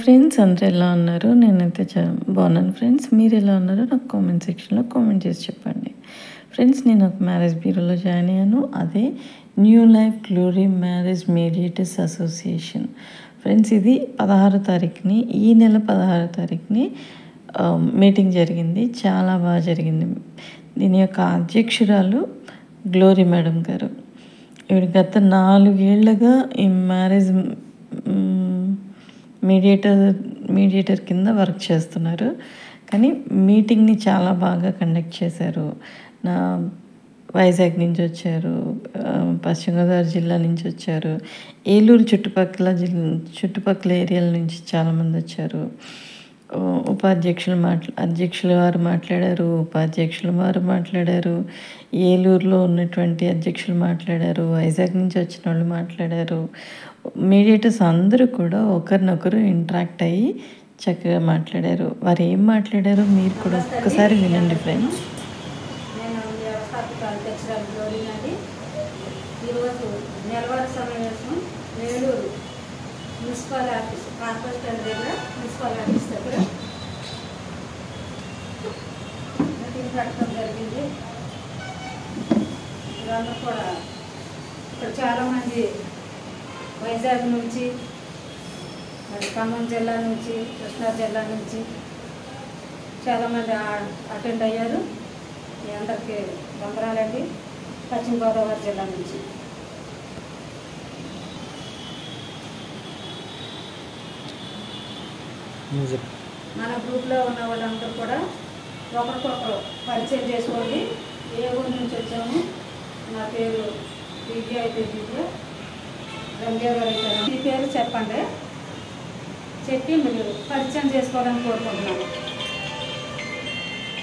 Friends, అందరూ ఎలా ఉన్నారు? నేనైతే బాగున్నాను ఫ్రెండ్స్. మీరు ఎలా ఉన్నారో నాకు కామెంట్ సెక్షన్లో కామెంట్ చేసి చెప్పండి. ఫ్రెండ్స్, నేను ఒక మ్యారేజ్ బ్యూరోలో జాయిన్ అయ్యాను. అదే new life glory marriage mediators association. Friends, ఇది 16వ తారీఖుని, ఈ నెల 16వ తారీఖుని మీటింగ్ జరిగింది. చాలా బాగా జరిగింది. దీని యొక్క అధ్యక్షురాలు గ్లోరీ మేడం గారు. ఇవి గత 4 ఏళ్ళుగా ఈ మ్యారేజ్ మీడియేటర్ కింద వర్క్ చేస్తున్నారు. కానీ మీటింగ్ని చాలా బాగా కండక్ట్ చేశారు. వైజాగ్ నుంచి వచ్చారు, పశ్చిమ గోదావరి జిల్లా నుంచి వచ్చారు, ఏలూరు చుట్టుపక్కల ఏరియాల నుంచి చాలామంది వచ్చారు. అధ్యక్షుల వారు మాట్లాడారు, ఉపాధ్యక్షుల వారు మాట్లాడారు, ఏలూరులో ఉన్నటువంటి అధ్యక్షులు మాట్లాడారు, వైజాగ్ నుంచి వచ్చిన వాళ్ళు మాట్లాడారు. మీడియేటర్స్ అందరూ కూడా ఒకరినొకరు ఇంటరాక్ట్ అయ్యి చక్కగా మాట్లాడారు. వారు ఏం మాట్లాడారో మీరు కూడా ఒక్కసారి వినండి ఫ్రెండ్స్. నేను వ్యవస్థాపక అధ్యక్షురాలు గ్లోరీనండి. ఈరోజు నెలవారీ సమావేశం ఏలూరు మున్సిపల్ ఆఫీస్, కార్పొరేటర్ దగ్గర, మున్సిపల్ ఆఫీస్ దగ్గర మీటింగ్ పెట్టడం జరిగింది. ఇవన్నీ కూడా ఇక్కడ చాలామంది వైజాగ్ నుంచి, మరి ఖమ్మం జిల్లా నుంచి, కృష్ణా జిల్లా నుంచి చాలామంది అటెండ్ అయ్యారు. మీ అందరికీ వందనాలండి. పశ్చిమ గోదావరి జిల్లా నుంచి మన గ్రూప్లో ఉన్న వాళ్ళందరూ కూడా ఒకరికొకరు పరిచయం చేసుకోండి. ఏ ఊరి నుంచి వచ్చాము? నా పేరు దివ్య రమ్య గారు. మీ పేరు చెప్పండి, చెప్పి మీరు పరిచయం చేసుకోవాలని కోరుకుంటున్నాను.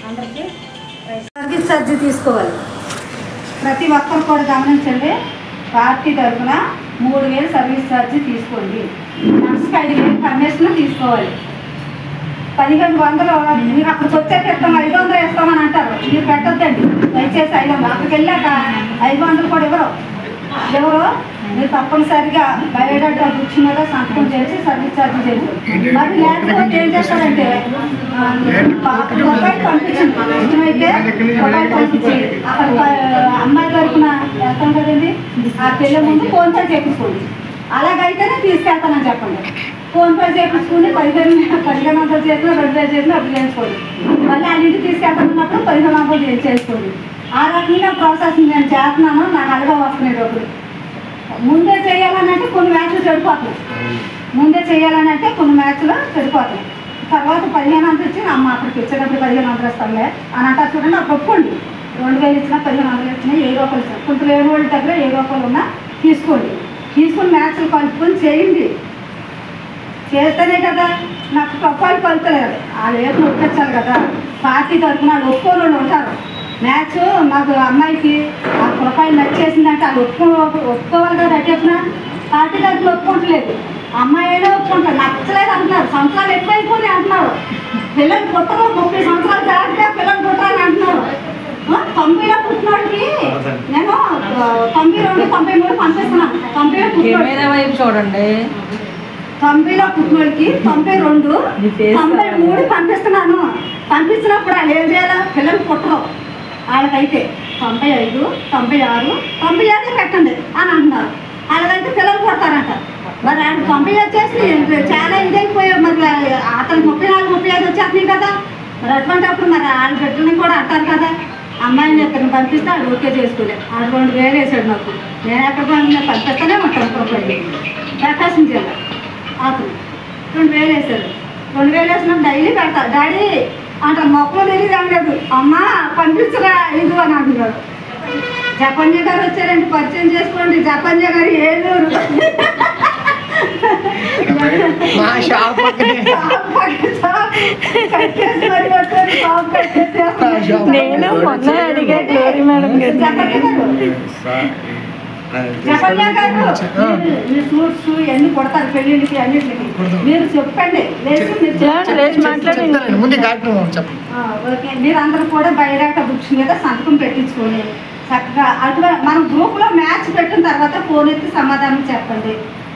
అందరికీ సర్వీస్ ఛార్జ్ తీసుకోవాలి. ప్రతి ఒక్కరు కూడా గమనించండి. పార్టీ తరఫున 3000 సర్వీస్ ఛార్జ్ తీసుకోండి. నెక్స్ట్ 5000 కమిషన్ తీసుకోవాలి. 1500 మీరు అక్కడికి వచ్చాక ఇస్తాం, 500 ఇస్తామని అంటారు. మీరు పెట్టొద్దండి దయచేసి. 500 అక్కడికి వెళ్ళాక 500 కూడా ఎవరు మీరు తప్పనిసరిగా బయోడేటా బుక్స్ మీద సంతకం చేసి సర్వీస్ ఛార్జ్ చేసి, మరి లేకపోతే ఏం చేస్తారంటే మొబైల్ పంపించండి. ఇష్టమైతే మొబైల్ పంపించి అక్కడ అమ్మాయి తరఫున వెళ్తాం కదండి, ఆ పెళ్ళి ముందు ఫోన్పే చేయించుకోండి. అలాగైతేనే తీసుకెళ్తానని చెప్పండి. ఫోన్పే చేయించుకుని 1500 చేసినా 2000 చేసినా అప్పుడు చేయించుకోండి. మళ్ళీ ఆ ఇంటికి తీసుకెళ్తామన్నప్పుడు 1500 చేసుకోండి. ఆ రకంగా ప్రాసెస్ నేను చేస్తున్నాను. నాకు అలాగా వస్తున్నాయి డబ్బులు. ముందే చేయాలని అంటే కొన్ని మ్యాచ్లు చెడిపోతాయి. తర్వాత 1500 ఇచ్చి అమ్మ అక్కడికి వచ్చేటప్పుడు 1500 ఇస్తాంలే అని అంటారు చూడండి. అప్పుడు ఒప్పుకోండి. 2000 ఇచ్చినా 1500 ఇచ్చినా 1000 రూపాయలు ఇచ్చినా, కొంత వేరే వాళ్ళ దగ్గర 1000 రూపాయలు ఉన్నా తీసుకోండి. తీసుకుని మ్యాచ్లు కలుపుకొని చేయండి. చేస్తేనే కదా నాకు ప్రొఫైల్ కలుపుతలేదు. వాళ్ళు ఏదో ఒప్పించాలి కదా. పార్టీ తరఫున వాళ్ళు ఒప్పుకోని వాళ్ళు ఉంటారు. మ్యాచ్ నాకు అమ్మాయికి ఆ ప్రొఫైల్ నచ్చేసిందంటే వాళ్ళు ఒప్పుకోవాలి కదా. చెప్పిన పార్టీ తరఫున ఒప్పుకోవట్లేదు. అమ్మాయి అయినా ఒప్పుకుంటారు. నచ్చలేదు అంటున్నారు. సంవత్సరాలు ఎక్కువైపోయి అంటున్నారు. పిల్లలు పుట్టరు, 30 సంవత్సరాలు దాటితే పిల్లలు పుట్టాలని అంటున్నారు. 90లో పుట్టినోడికి నేను 92, 93 పంపిస్తున్నాను. 90లో పుట్టినోడికి చూడండి, 90లో పుట్టినోడికి 92, 93 పంపిస్తున్నాను. పంపించినప్పుడు వాళ్ళు ఏం చేయాలి? పిల్లలు పుట్టరు. వాళ్ళకైతే 95, 96, 97 పెట్టండి అని అంటున్నారు. వాళ్ళకైతే పిల్లలు పుడతారంట. మరి ఆయన 90 వచ్చేసి చాలా ఇదైపోయాయి. మరి అతను 34, 35 వచ్చేస్తున్నాయి కదా. మరి అటువంటిప్పుడు మరి వాళ్ళ బిడ్డలని కూడా అంటారు కదా. అమ్మాయిని ఎక్కడిని పంపిస్తే వాళ్ళు ఓకే చేసుకోలేదు. వాళ్ళు 2000 వేసాడు నాకు. నేను ఎక్కడ పంపిస్తూనే ఉంటాను. ప్రకాశం జిల్లా అతను 2000 వేసాడు. 2000 వేసినప్పుడు డైలీ పెడతారు. డాడీ అంట మొక్కలు తెలియదు లేదు. అమ్మ పంపించరా ఇది అని అంటున్నాడు. జపన్య గారు వచ్చారండి, పరిచయం చేసుకోండి. జపన్య గారు ఏలూరు. నేను మొన్న అడిగా గ్లోరీ మేడం జపన్య గారు మీరు ఫ్రూట్స్ ఇవన్నీ కొడతారు పెళ్ళిళ్ళకి అన్నింటికి. మీరు చెప్పండి. ఓకే, మీరు అందరూ కూడా బయోడేటా బుక్స్ మీద సంతకం పెట్టించుకొని చక్కగా అటువంటి మన గ్రూప్లో మ్యాచ్ పెట్టిన తర్వాత ఫోన్ ఎత్తి సమాధానం చెప్పండి.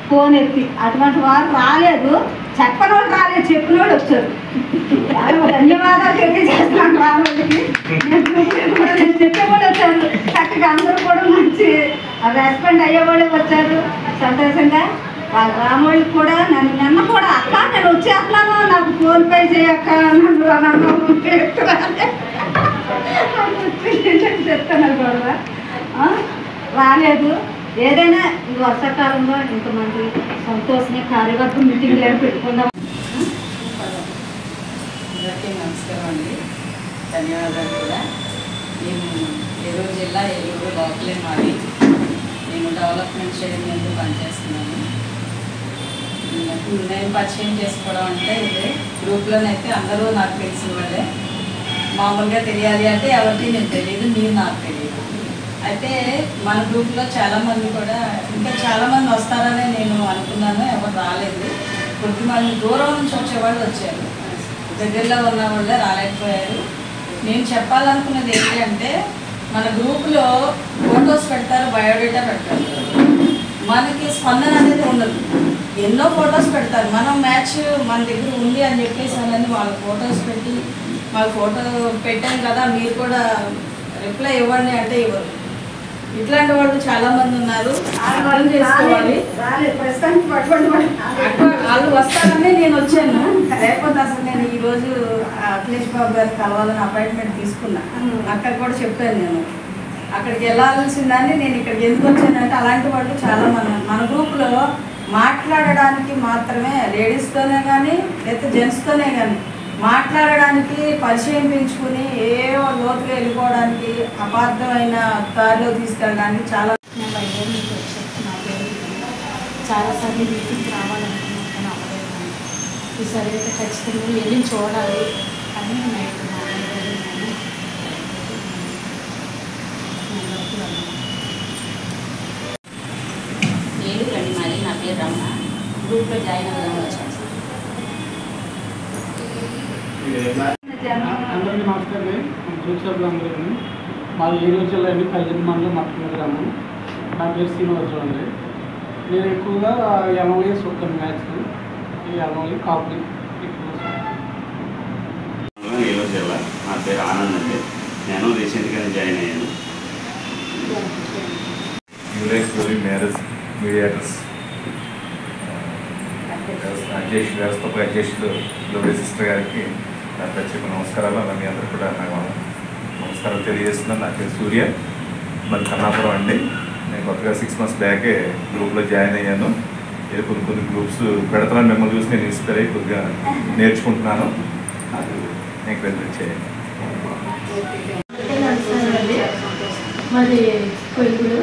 ఫోన్ ఎత్తి అటువంటి వారు రాలేదు చెప్పని వాళ్ళు రాలేదు, చెప్పిన వాళ్ళు వచ్చారు. ధన్యవాదాలు తెలియజేస్తున్నాను రాముడికి. నేను చెప్పేవాళ్ళు వచ్చారు చక్కగా, అందరూ కూడా మంచి రెస్పాండ్ అయ్యేవాళ్ళు వచ్చారు సంతోషంగా. వాళ్ళ రాముడికి కూడా నిన్న కూడా అక్క నేను వచ్చేస్తున్నాను, నాకు ఫోన్ పే చేయక్క చెప్తున్నారు కూడా రాలేదు. ఏదైనా ఈ వర్షాకాలంలో ఇంతమంది సంతోషంగా కార్యవర్గ మీటింగ్లు ఏమి పెట్టుకుందాం. అందరికీ నమస్కారం అండి, ధన్యవాదాలు కూడా. నేను ఏలూరు జిల్లా ఏలూరు లోకలే మాది. నేను డెవలప్మెంట్ చైర్మన్గా పనిచేస్తున్నాను. నేను పరిచయం చేసుకోవడం అంటే ఇదే గ్రూప్లోనైతే అందరూ నాకు తెలిసిన వాళ్ళే. మామూలుగా తెలియాలి అంటే ఎవరికి నేను తెలియదు, మీరు నాకు తెలియదు. అయితే మన గ్రూప్లో చాలామంది కూడా ఇంకా చాలామంది వస్తారని నేను అనుకున్నాను, ఎవరు రాలేదు. కొద్దిమంది దూరం నుంచి వచ్చేవాళ్ళు వచ్చారు, దగ్గరలో ఉన్న వాళ్ళే రాలేకపోయారు. నేను చెప్పాలనుకున్నది ఏంటి అంటే, మన గ్రూప్లో ఫొటోస్ పెడతారు, బయోడేటా పెడతారు, మనకి స్పందన అనేది ఉండదు. ఎన్నో ఫొటోస్ పెడతారు, మనం మ్యాచ్ మన దగ్గర ఉంది అని చెప్పేసి అని వాళ్ళ ఫొటోస్ పెట్టి మాకు ఫోటో పెట్టాను కదా మీరు కూడా రిప్లై ఇవ్వండి అంటే ఇవ్వరు. ఇట్లాంటి వాళ్ళు చాలామంది ఉన్నారు, అర్థం చేసుకోవాలి. వాళ్ళు వస్తారని నేను వచ్చాను, లేకపోతే అసలు నేను ఈరోజు అఖిలేష్ బాబు గారికి కలవాలని అపాయింట్మెంట్ తీసుకున్నా. అక్కడ కూడా చెప్పాను, నేను అక్కడికి వెళ్ళాల్సిందని నేను ఇక్కడికి ఎందుకు వచ్చానంటే అలాంటి వాళ్ళు చాలా మన గ్రూప్లో మాట్లాడడానికి మాత్రమే, లేడీస్తోనే కానీ లేకపోతే జెంట్స్తోనే కానీ మాట్లాడడానికి పరిచయం పెంచుకుని ఏ లోతుగా వెళ్ళిపోవడానికి అపార్థమైన దారిలో తీసుకెళ్ళడానికి చాలా చాలాసార్లు మీటింగ్కి రావాలనుకున్నాను కానీ అవ్వలేదు. ఈసారి అయితే ఖచ్చితంగా వెళ్ళి చూడాలి అని నైట్ ఏలూరు అండి మాది. నా పేరు రమ్మ. గ్రూప్లో జాయిన్ అవ్వడానికి వచ్చాను. అందరికీ నమస్కారం. గ్రూప్ సభ్యులు అందరికీ మాది ఏలూరు జిల్లా అండి, పల్లెని మండలం మట్టల గ్రామం. నా పేరు శ్రీనివాసరావు అండి. నేను ఎక్కువగా ఎనభై చూస్తాను మ్యాచ్, ఈ ఎనభై కాపులు ఏలూరు జిల్లా. నా పేరు ఆనంద్ అండి. నేను రీసెంట్గానే జాయిన్ అయ్యాను. న్యూలైఫ్ మ్యారేజ్ మీడియాటర్స్ వ్యవస్థాపక అధ్యక్షులు గ్లోరీ సిస్టర్ గారికి నా ప్రత్యేక నమస్కారాలు. అలా మీ అందరూ కూడా నాకు నమస్కారాలు తెలియజేస్తున్నాను. నా పేరు సూర్య, మరి కన్నాపురం అండి. నేను కొత్తగా 6 months బ్యాకే గ్రూప్లో జాయిన్ అయ్యాను. ఏదో కొన్ని గ్రూప్స్ పెడతాను, మిమ్మల్ని చూసి నేను ఇన్స్పైర్ అయ్యి కొద్దిగా నేర్చుకుంటున్నాను. నాకు ఎంకరేజ్మెంట్ చేయండి. మరి కొడుకుడు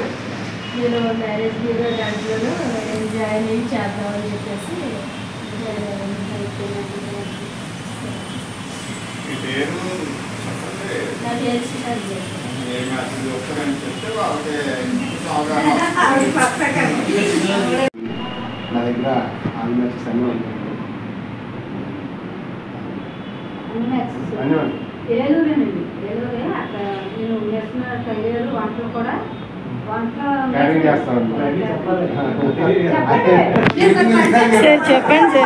నేను మ్యారేజ్ బ్యూరో దాంట్లోనూ జాయిన్ అయ్యి చేద్దామని చెప్పేసి నా దగ్గర ఆల్ మ్యాచెస్ అన్నీ ఉంటాయి. ఏలూరేనండి, ఏలూరే. అక్కడ నేను నేషనల్ కెరీర్ వంటలు కూడా క్యారింగ్ చేస్తాను. చెప్పండి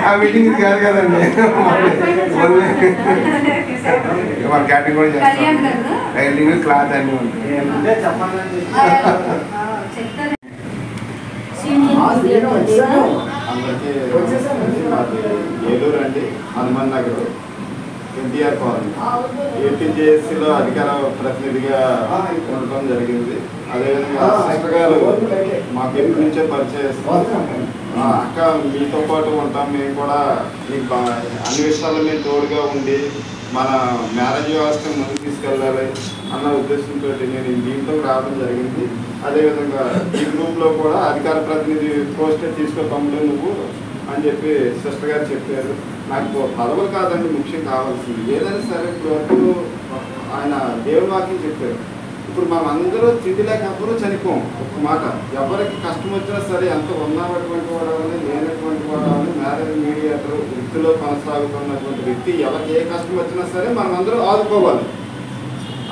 ఆ మీటింగ్ కాదు కదండి, మన క్యాటరింగ్ కూడా చేస్తాం. రైలింగ్ క్లాత్ అన్నీ ఉంటాయి. అందరికీ ఏలూరు అండి, హనుమాన్ నగర్, ఎన్టీఆర్ కాలనీ. ఏపీజేఎస్సీలో అధికార ప్రతినిధిగా ఉండటం జరిగింది. అదేవిధంగా సిస్టర్ గారు మాకు ఎప్పటి నుంచో పరిచయం. అక్క మీతో పాటు ఉంటాం, మేము కూడా మీకు అన్ని విషయాల్లో మేము తోడుగా ఉండి మన మ్యారేజ్ వ్యవస్థను ముందుకు తీసుకెళ్ళాలి అన్న ఉద్దేశంతో నేను దీంట్లో రావడం జరిగింది. అదేవిధంగా ఈ గ్రూప్లో కూడా అధికార ప్రతినిధి పోస్టే తీసుకో తమ్ముడు నువ్వు అని చెప్పి సిస్టర్ గారు చెప్పారు. నాకు పదవులు కాదండి ముఖ్యం కావాల్సింది, ఏదైనా సరే ఇప్పుడు వరకు ఆయన దేవుని వాక్యం చెప్పారు. ఇప్పుడు మనం అందరూ తిండి లేక ఎవ్వరూ చనిపోం. ఒక మాట, ఎవరికి కష్టం వచ్చినా సరే, ఎంత ఉన్నటువంటి వాడవని లేనటువంటి వాడవని మ్యారేజ్ మీడియేటర్ వృత్తిలో కొనసాగుతున్నటువంటి వ్యక్తి ఎవరికి ఏ కష్టం వచ్చినా సరే మనం అందరూ ఆదుకోవాలి.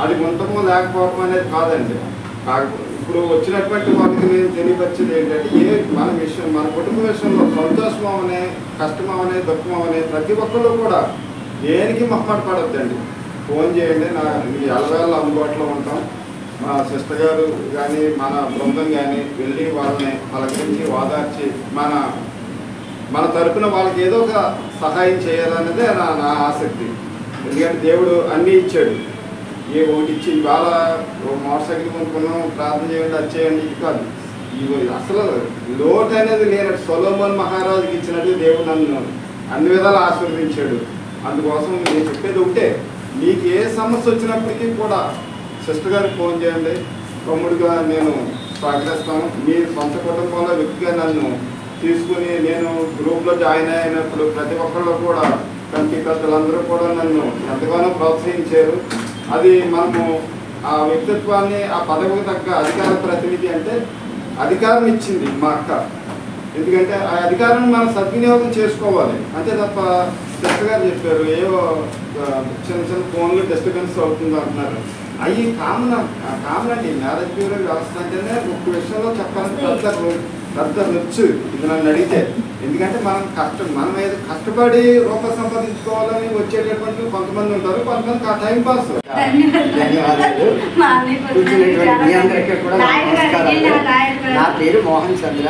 అది ముంతము లేకపోవడం అనేది కాదండి. ఇప్పుడు వచ్చినటువంటి వాళ్ళకి నేను తెలియపరిచేది ఏంటంటే మన విషయం మన కుటుంబ విషయంలో సంతోషం అవనే కష్టం అవనే దుఃఖం అవనే ప్రతి ఒక్కళ్ళు కూడా దేనికి మొహమాట పడొద్దండి. ఫోన్ చేయండి, ఎల్లవేళ అందుబాటులో ఉంటాం. మా సిస్టర్ గారు కానీ మన బృందం కానీ వెళ్ళి వాళ్ళని పలకరించి ఓదార్చి మన తరపున వాళ్ళకి ఏదో ఒక సహాయం చేయాలన్నదే నా ఆసక్తి. ఎందుకంటే దేవుడు అన్నీ ఇచ్చాడు. ఒకటి ఇచ్చి ఇవాళ మోటార్ సైకిల్ కొనుక్కున్నాం, ప్రార్థన చేయండి, అది చేయండి, ఇది కాదు. అసలు లోటు అనేది లేనట్టు సొలొమోన్ మహారాజుకి ఇచ్చినట్టు దేవుడు నన్ను అన్ని విధాలు ఆశీర్వదించాడు. అందుకోసం నేను చెప్పేది ఒకటే, మీకు ఏ సమస్య వచ్చినప్పటికీ కూడా సిస్టర్ గారికి ఫోన్ చేయండి. తమ్ముడిగా నేను సహకరిస్తాను. మీ సొంత కుటుంబంలో వ్యక్తిగా నన్ను తీసుకుని నేను గ్రూప్లో జాయిన్ అయినప్పుడు ప్రతి ఒక్కళ్ళు కూడా కమిటీ పెద్దలందరూ కూడా నన్ను ఎంతగానో ప్రోత్సహించారు. అది మనము ఆ వ్యక్తిత్వాన్ని ఆ పదవికి తగ్గ అధికార ప్రతినిధి అంటే అధికారం ఇచ్చింది మా అక్క. ఎందుకంటే ఆ అధికారాన్ని మనం సద్వినియోగం చేసుకోవాలి అంతే తప్ప. సిస్టర్ గారు చెప్పారు ఏవో చిన్న చిన్న ఫోన్లు డిస్టర్బెన్స్ అవుతుంది అంటున్నారు. అవి కామన్ అండి. మ్యారేజ్ బ్యూరో వ్యవస్థ అంటేనే ఒక విషయంలో చెప్పాలని పెద్ద రుచి ఇది నన్ను అడిగితే. ఎందుకంటే మనం ఏదో కష్టపడి రూపాయి సంపాదించుకోవాలని వచ్చేటటువంటి కొంతమంది ఉంటారు, కొంతమంది టైం పాస్. ధన్యవాదాలు. కూర్చున్నటువంటి మీ అందరికీ కూడా నమస్కారాలు. నా పేరు మోహన్ చంద్ర.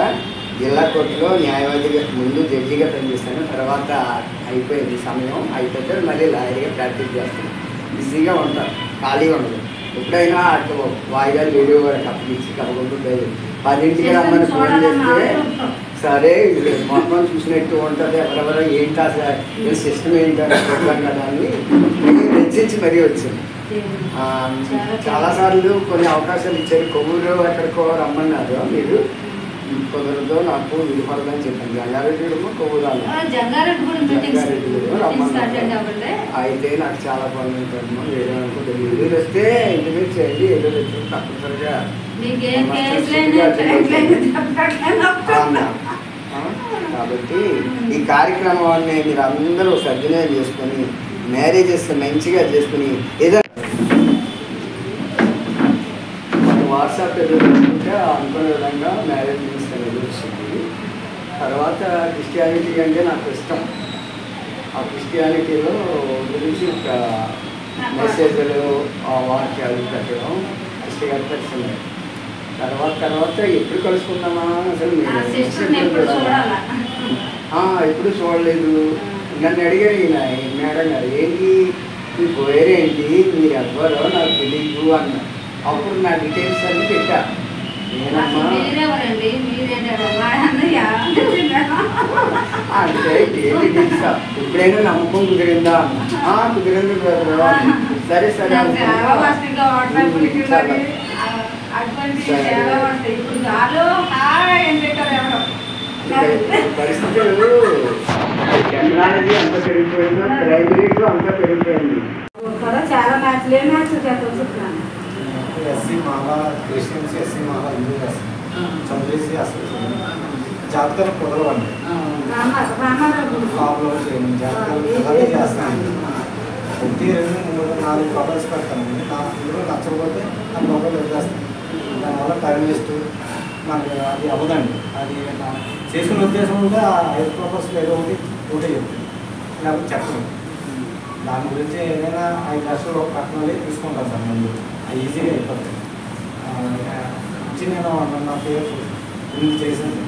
జిల్లా కోర్టులో న్యాయవాదిగా ముందు జడ్జిగా పనిచేస్తాను. తర్వాత అయిపోయింది సమయం అయిపోతే మళ్ళీ లాయర్గా ప్రాక్టీస్ చేస్తాను. బిజీగా ఉంటాను, ఖాళీగా ఉండదు. ఎప్పుడైనా అటు వాయిదాలు వీడియో వరకు అప్పగించి కలుగుతుంటుంది. 10ంటికి రమ్మని ఫోన్ చేస్తే సరే మొత్తం చూసినట్టు ఉంటుంది. ఎవరెవరో ఏంటి అసలు సిస్టమ్ ఏంటని చూద్దాం కదా అని వెచ్చించి మరీ వచ్చింది. చాలాసార్లు కొన్ని అవకాశాలు ఇచ్చారు. కొవ్వూరు ఎక్కడికో రమ్మన్నారు. మీరు కుదరదు నాకు విలుపడదని చెప్పాను. జంగారెడ్డిగూడెం కొవ్వూరు అయితే నాకు చాలా పనులు ఉంటాను. వేరే అనుకుంటుంది ఎదురు వస్తే ఇంటిమేట్ చేయండి. ఏదో తెచ్చి తప్పనిసరిగా కాబట్టి ఈ కార్యక్రమాన్ని మీరు అందరూ సద్వినియోగం చేసుకొని మ్యారేజెస్ మంచిగా చేసుకుని ఏదో వాట్సాప్ ఎదుర్కొంటే అనుకునే విధంగా మ్యారేజ్ అనేది వచ్చింది. తర్వాత క్రిస్టియానిటీ అంటే నాకు ఇష్టం. ఆ క్రిస్టియానిటీలో గురించి ఒక మెసేజ్లు వాక్యాలు పెట్టడం క్రిస్టియన్ తెలిసింది. తర్వాత ఎప్పుడు కలుసుకుందామా అసలు ఎప్పుడు చూడలేదు. నన్ను అడిగారు ఈయన మేడం గారు ఏంటి మీ పేరేంటి మీరు ఎవ్వరో నాకు తెలియదు అన్న. అప్పుడు నా డీటెయిల్స్ అన్నీ పెట్టా. అంటే ఏంటి తెలుసా ఎప్పుడైనా నమ్మకం కుదిరిందా అన్న. కుదిరింది సరే సరే పరిస్థితులు టెక్నాలజీ అంత పెరిగిపోయింది, క్రైమ్ రేట్లు అంతా పెరిగిపోయింది. ఎస్సీ మాల క్రిస్టియన్స్, ఎస్సీ మాల హిందూ చదివేసి అసలు జాతకాలు కుదరవండి. ఫామ్లో చేయండి, జాతకాలు అలాగే చేస్తానండి. 1, 2, 3, 4 ప్రొఫైల్స్ పెడతానండి. నాకు ఇందులో నచ్చకపోతే ఆ ప్రొఫైల్ వదిలేస్తాను. దానివల్ల టైం వేస్ట్, నాకు అది అవ్వదండి. అది చేసుకునే ఉద్దేశం ఉంటే ఆ 5 ప్రొఫైల్స్లో ఏదో ఒకటి చెప్తాను, లేకపోతే చెప్పను. దాని గురించి ఏదైనా 5 లక్షలు కట్నాలి తీసుకుంటాను సార్. ముందు అది ఈజీగా అయిపోతుంది. ఇచ్చి నేను నా పేరు గురించి చేసింది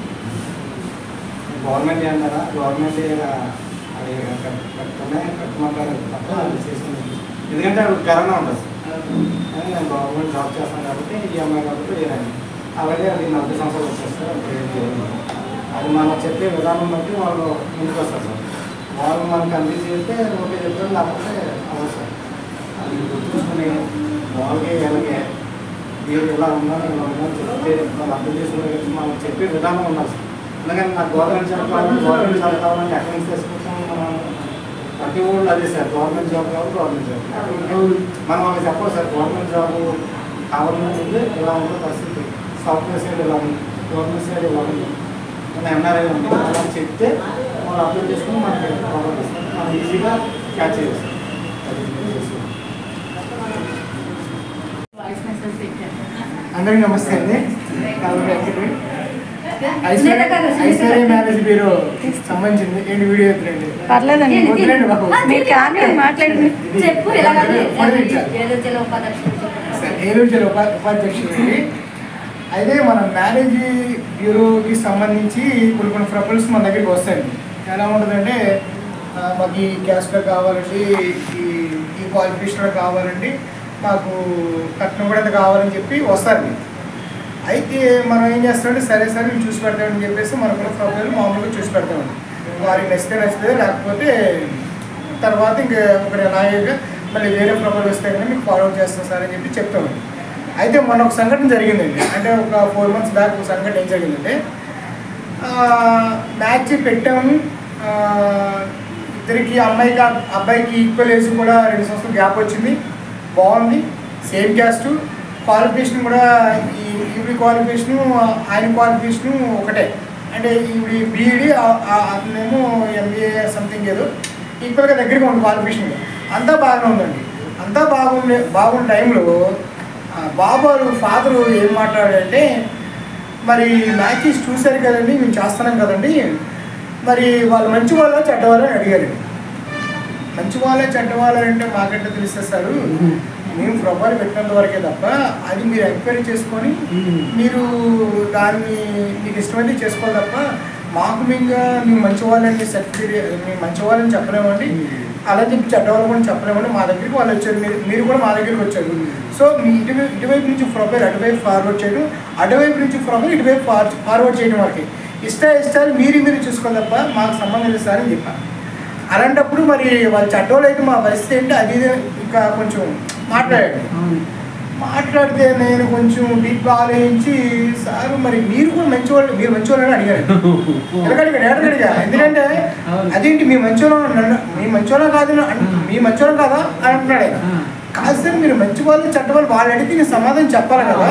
గవర్నమెంట్ అంటారా, గవర్నమెంట్ అది కట్టమంటారు తప్ప అది చేసింది. ఎందుకంటే అప్పుడు కరోనా ఉంటుంది సార్. నేను గవర్నమెంట్ జాబ్ చేస్తాను కాబట్టి ఈఎంఐ కాబట్టి లేదండి. అలాగే అది 40 సంవత్సరాలు వచ్చేస్తారు. అది మనం చెప్పే విధానం బట్టి వాళ్ళు ముందుకు వస్తారు సార్. వాళ్ళు మనకు అందించి చెప్తే ఓకే చెప్తారు, లేకపోతే అవసరం. అది గుర్తుంచుకుని వాళ్ళకి వీళ్ళకి మీరు ఇలా ఉన్నారు ఇలా ఉన్నారు చెప్తే వాళ్ళు అర్థం చేసుకునే మనం చెప్పే విధానం ఉన్నారు సార్. ఎందుకంటే నాకు గవర్నమెంట్ జాబ్ కావాలని ఎక్కడి నుంచి తీసుకుంటాం. ప్రతి ఊళ్ళో అదే సార్, గవర్నమెంట్ జాబ్ కావాలి, గవర్నమెంట్ జాబ్. మనం వాళ్ళకి చెప్పాలి సార్, గవర్నమెంట్ జాబ్ కావాలనుకుంటే ఇలా ఉందో పరిస్థితి, సాఫ్ట్వేర్ సైడ్ ఇలా ఉంది, గవర్నమెంట్ సైడ్ ఇలా ఉంది, ఎన్ఆర్ఐ ఉంది, అలా చెప్తే వాళ్ళు అప్లై చేసుకుని మనకి ప్రాబ్లమ్ ఇస్తారు. మనం ఈజీగా క్యాచ్ చేస్తాం. అందరికీ నమస్తే అండి. ఐశ్వర్య మ్యారేజ్ బ్యూరో సంబంధించింది ఏంటి వీడియో ఎత్తులండి పర్లేదండి, వదిలేండి బాబు. మీరు కానీ మాట్లాడండి. ఏలూరు జిల్లా ఉపాధ్యక్షుడు అండి. అయితే మన మ్యారేజ్ బ్యూరోకి సంబంధించి కొన్ని ప్రపోజల్స్ మన దగ్గరికి వస్తాయండి. ఎలా ఉంటుందంటే మాకు ఈ క్యాస్ట్లో కావాలండి, ఈ క్వాలిఫికేషన్లో కావాలండి, మాకు కట్నం కూడా ఎంత కావాలని చెప్పి వస్తారండి. అయితే మనం ఏం చేస్తామంటే సరే సరే మేము చూసి పెడతామని చెప్పేసి మనకున్న ప్రపోజల్ మామూలుగా చూసి పెడతామండి. వారికి నచ్చితే లేకపోతే తర్వాత ఇంకా ఒక నాయకుగా మళ్ళీ వేరే ప్రపోజల్ వస్తే కానీ మీకు ఫార్వర్డ్ చేస్తాం సార్ అని చెప్పి చెప్తామండి. అయితే మొన్న ఒక సంఘటన జరిగిందండి. అంటే ఒక 4 months బ్యాక్ ఒక సంఘటన ఏం జరిగిందంటే మ్యాచ్ పెట్టాము. ఇద్దరికి అబ్బాయికి ఈక్వల్ ఏజ్ కూడా 2 సంవత్సరాలు గ్యాప్ వచ్చింది. బాగుంది. Same caste. క్వాలిఫికేషన్ కూడా ఈవిడి క్వాలిఫికేషను ఆయన క్వాలిఫికేషను ఒకటే. అంటే ఈవిడి బీఈడి అతనేమో ఎంబీఏ సంథింగ్ ఏదో ఈక్వల్గా దగ్గరగా ఉంది క్వాలిఫికేషన్. అంతా బాగానే ఉందండి. అంతా బాగున్న టైంలో బాబారు ఫాదరు ఏం మాట్లాడాడంటే, మరి మ్యాచెస్ చూశారు కదండి, మేము చేస్తున్నాం కదండి, మరి వాళ్ళు మంచి వాళ్ళ చెడ్డవాళ్ళని అడిగారండి. మంచి వాళ్ళే చెడ్డవాళ్ళంటే మాకంటే తెలిస్తే సార్, మేము ప్రొఫైల్ పెట్టినంత వరకే తప్ప అది మీరు ఎంక్వైరీ చేసుకొని మీరు దాన్ని మీకు ఇష్టమైతే చేసుకోవాలి తప్ప మాకు మేము మంచి వాళ్ళని సర్టిఫికేట్ మేము మంచి వాళ్ళని చెప్పలేమండి, అలా చెప్పి చెడ్డవాళ్ళు కూడా చెప్పలేమండి. మా దగ్గరికి వాళ్ళు వచ్చారు, మీరు కూడా మా దగ్గరికి వచ్చారు. సో మీ ఇటువైపు నుంచి ప్రొఫైల్ అటువైపు ఫార్వర్డ్ చేయడం, అటువైపు నుంచి ప్రొఫైల్ ఇటువైపు ఫార్వర్డ్ చేయడం వరకు ఇష్టాలు మీరు చూసుకోవాలి తప్ప మాకు సంబంధం లేదు సార్ అని చెప్పాను. అలాంటప్పుడు మరి వాళ్ళు చెడ్డవాళ్ళు అయితే మా పరిస్థితి ఏంటి అది ఇంకా కొంచెం మాట్లాడితే నేను కొంచెం డీప్గా ఆలోచించి సార్ మరి మీరు కూడా మీరు మంచివాళ్ళని అడిగారు. అడిగా ఎందుకంటే అదేంటి మీ మంచివాళ్ళం కాదు మీ మంచివాళ్ళం కాదా అని అంటున్నాడు ఆయన. కాదు సార్ మీరు మంచి వాళ్ళు చెడ్డవాళ్ళు వాళ్ళు అడిగితే నేను సమాధానం చెప్పాలి కదా,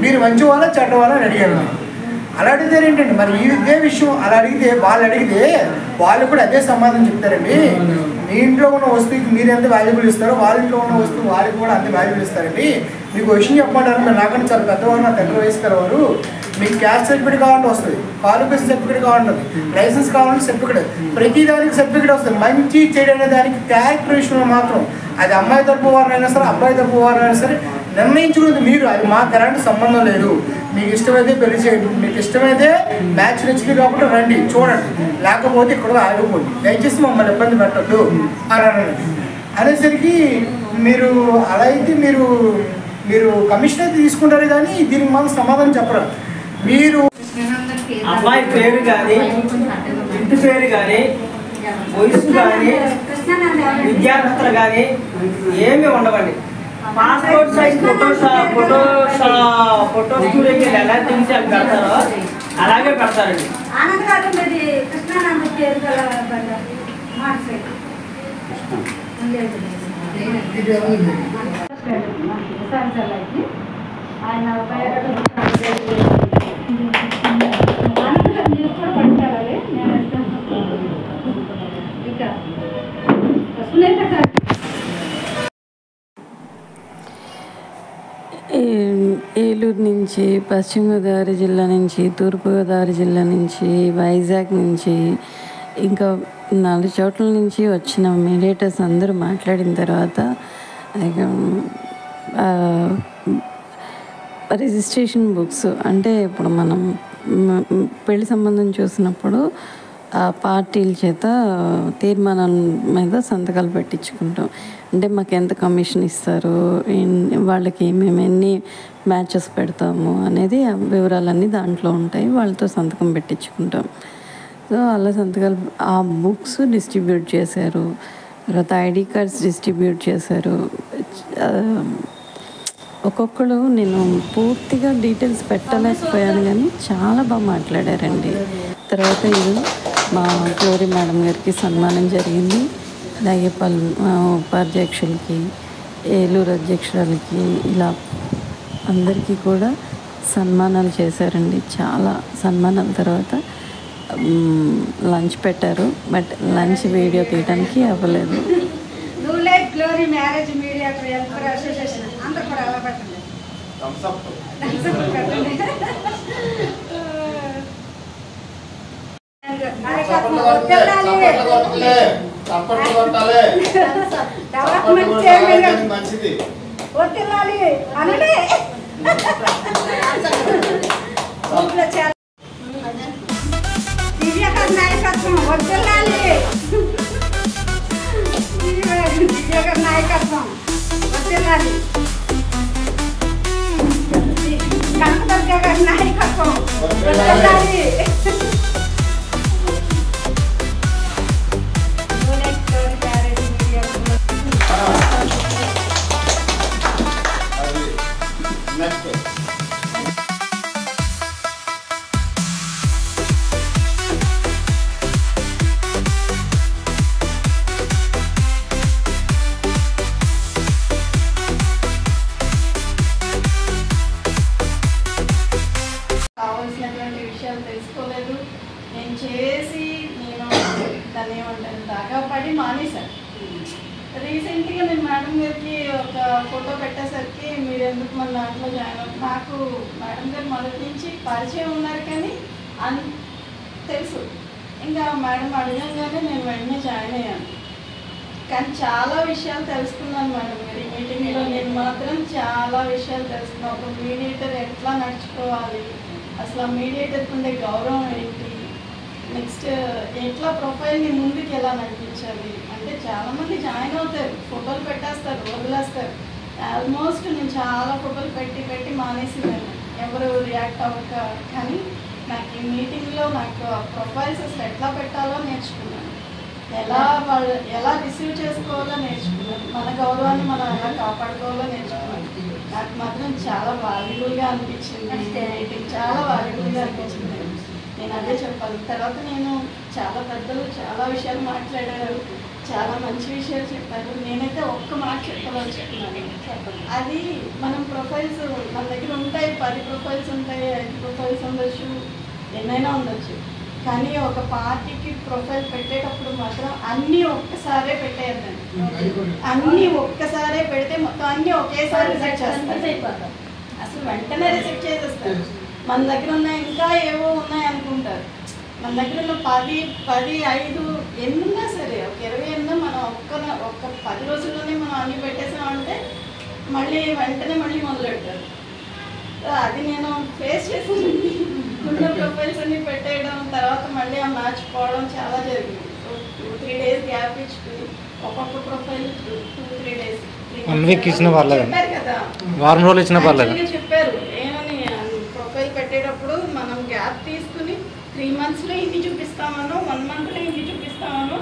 మీరు మంచి వాళ్ళ చెడ్డవాళ్ళని అడిగారు. అలా అడిగితే ఏంటండి మరి ఇదే విషయం అలా అడిగితే వాళ్ళు కూడా అదే సమాధానం చెప్తారండి. మీ ఇంట్లో ఉన్న వస్తువుకి మీరు ఎంత వాల్యుబుల్ ఇస్తారో వాళ్ళ ఇంట్లో ఉన్న వస్తువు వాళ్ళకి కూడా అంత వాల్యుబుల్ ఇస్తారండి. మీకు విషయం చెప్పమంటారు, మీరు నాకంటే చాలా పెద్దవారు, నా తండ్రి వయసు కలవారు, మీకు క్యాస్ట్ సర్టిఫికేట్ కావాలంటే వస్తుంది, క్వాలిఫికేషన్ సర్టిఫికేట్ కావాలంటుంది, లైసెన్స్ కావాలంటే సర్టిఫికేట్, ప్రతి దానికి సర్టిఫికేట్ వస్తుంది. మంచి చెడు అనే దానికి క్యారెక్టర్ విషయంలో మాత్రం అది అమ్మాయి తరపు వారైనా సరే అబ్బాయి తరపు వారైనా సరే నిర్ణయించుకునేది మీరు. అది మాకు ఎలాంటి సంబంధం లేదు. మీకు ఇష్టమైతే పెళ్లి చేయండి, మీకు ఇష్టమైతే మ్యాచ్ నచ్చింది కాబట్టి రండి చూడండి, లేకపోతే ఇక్కడ ఆగిపోండి, దయచేసి మమ్మల్ని ఇబ్బంది పెట్టద్దు అని అనేసరికి మీరు అలా అయితే మీరు కమిషన్ అయితే తీసుకుంటారు కానీ దీనికి మాత్రం సమాధానం చెప్పరు. మీరు అమ్మాయి పేరు కానీ ఇంటి పేరు కానీ వయసు కానీ విద్యార్థులు కానీ ఏమీ ఉండవండి. పాస్పోర్ట్ సైజ్ ఫోటో స్టూడియోకి ఎలా తీసి అవి పెడతారో అలాగే పెడతారండి. ఏలూరు నుంచి, పశ్చిమ గోదావరి జిల్లా నుంచి, తూర్పుగోదావరి జిల్లా నుంచి, వైజాగ్ నుంచి, ఇంకా 4 చోట్ల నుంచి వచ్చిన మీడియేటర్స్ అందరూ మాట్లాడిన తర్వాత రిజిస్ట్రేషన్ బుక్స్ అంటే ఇప్పుడు మనం పెళ్లి సంబంధం చూసినప్పుడు ఆ పార్టీల చేత తీర్మానాల మీద సంతకాలు పెట్టించుకుంటాం. అంటే మాకు ఎంత కమిషన్ ఇస్తారు, వాళ్ళకి మేము ఎన్ని మ్యాచెస్ పెడతాము అనేది వివరాలన్నీ దాంట్లో ఉంటాయి. వాళ్ళతో సంతకం పెట్టించుకుంటాం. సో అలా సంతకాలు ఆ బుక్స్ డిస్ట్రిబ్యూట్ చేశారు. తర్వాత ఐడి కార్డ్స్ డిస్ట్రిబ్యూట్ చేశారు. ఒక్కొక్కరు నేను పూర్తిగా డీటెయిల్స్ పెట్టలేకపోయాను కానీ చాలా బాగా మాట్లాడారండి. తర్వాత ఇది మా గ్లోరీ మేడం గారికి సన్మానం జరిగింది. అలాగే ఉపాధ్యక్షులకి, ఏలూరు అధ్యక్షురాలకి ఇలా అందరికీ కూడా సన్మానాలు చేశారండి. చాలా సన్మానాల తర్వాత లంచ్ పెట్టారు. బట్ లంచ్ వీడియో తీయడానికి అవ్వలేదు. Glory marriage media welfare association అందరూ కూడా అలా పెట్టండి. మంచిది వదిలాలి అనండి దివ్య గారి నాయకత్వం వదిలాలి దివ్య గారి నాయకత్వం వదిలాలి కనకదుర్గ గారి నాయకత్వం వదిలాలి కావాల్సినటువంటి విషయాలు తెలుసుకోలేదు. నేను చేసి దాన్ని ఏమంటాను దాకా పడి మానేశాను. రీసెంట్గా నేను మేడం గారికి ఒక ఫోటో పెట్టేసరికి మీరు ఎందుకు మన దాంట్లో జాయిన్ అవుతారు, నాకు మేడం గారు మొదటి నుంచి పరిచయం ఉన్నారు కానీ తెలుసు. ఇంకా మేడం అడగంగానే నేను వెంటనే జాయిన్ అయ్యాను. కానీ చాలా విషయాలు తెలుసుకున్నాను మేడం గారి మీటింగ్లో. నేను మాత్రం చాలా విషయాలు తెలుసుకున్నాను. ఒక మీడియేటర్ ఎట్లా నడుచుకోవాలి, అసలు ఆ మీడియేటర్కి ఉండే గౌరవం ఏంటి, నెక్స్ట్ ఎట్లా ప్రొఫైల్ని ముందుకు ఎలా నడిపించాలి. అంటే చాలామంది జాయిన్ అవుతారు, ఫోటోలు పెట్టేస్తారు, వదిలేస్తారు. ఆల్మోస్ట్ నేను చాలా ఫోటోలు పెట్టి మానేసినాను, ఎవరు రియాక్ట్ అవ్వక. కానీ నాకు ఈ మీటింగ్లో నాకు ప్రొఫైల్స్ అసలు ఎట్లా పెట్టాలో నేర్చుకున్నాను, ఎలా రిసీవ్ చేసుకోవాలో నేర్చుకున్నాను, మన గౌరవాన్ని మనం ఎలా కాపాడుకోవాలో నేర్చుకున్నాను. నాకు మాత్రం చాలా వాల్యుబుల్గా అనిపించింది మీటింగ్, చాలా వాల్యుబుల్గా అనిపించింది. నేను అదే చెప్పాలి. తర్వాత నేను చాలా పెద్దలు చాలా విషయాలు మాట్లాడారు, చాలా మంచి విషయాలు చెప్పారు. నేనైతే ఒక్క మాట చెప్పాలనుకుంటున్నాను. అది మనం ప్రొఫైల్స్ మన దగ్గర ఉంటాయి, 10 ప్రొఫైల్స్ ఉంటాయి, 5 ప్రొఫైల్స్ ఉండొచ్చు, ఎన్నైనా ఉండొచ్చు. కానీ ఒక పార్టీకి ప్రొఫైల్ పెట్టేటప్పుడు మాత్రం అన్నీ ఒక్కసారే పెట్టేయద్దండి. అన్నీ ఒక్కసారే పెడితే మొత్తం అన్నీ ఒకేసారి రిజెక్ట్ చేస్తారు, అసలు వెంటనే రిజెక్ట్ చేసేస్తారు. మన దగ్గర ఉన్న ఇంకా ఏవో ఉన్నాయి అనుకుంటారు. మన దగ్గర ఉన్న 10, 5 ఎన్నున్నా సరే, ఒక 20 ఎన్నో మనం ఒక్క 10 రోజుల్లోనే మనం అన్నీ పెట్టేసామంటే మళ్ళీ వెంటనే మళ్ళీ మొదలెడతారు. అది నేను ఫేస్ చేసానండి. ఉన్న ప్రొఫైల్స్ అన్నీ పెట్టేయడం, తర్వాత మళ్ళీ ఆ మ్యాచ్ పోవడం చాలా జరిగింది. 2-3 డేస్ గ్యాప్ ఇచ్చుకుని ఒక్కొక్క ప్రొఫైల్ 2-3 డేస్ 1 వీక్ ఇచ్చినా పర్లేదు, చెప్పారు కదా, వారం రోజులు ఇచ్చినా పర్లేదు చెప్పారు. ఏమని ప్రొఫైల్ పెట్టేటప్పుడు మనం గ్యాప్ తీసుకుని 3 monthsలో ఇన్ని చూపిస్తామనో 1 monthలో ఇన్ని చూపిస్తామనో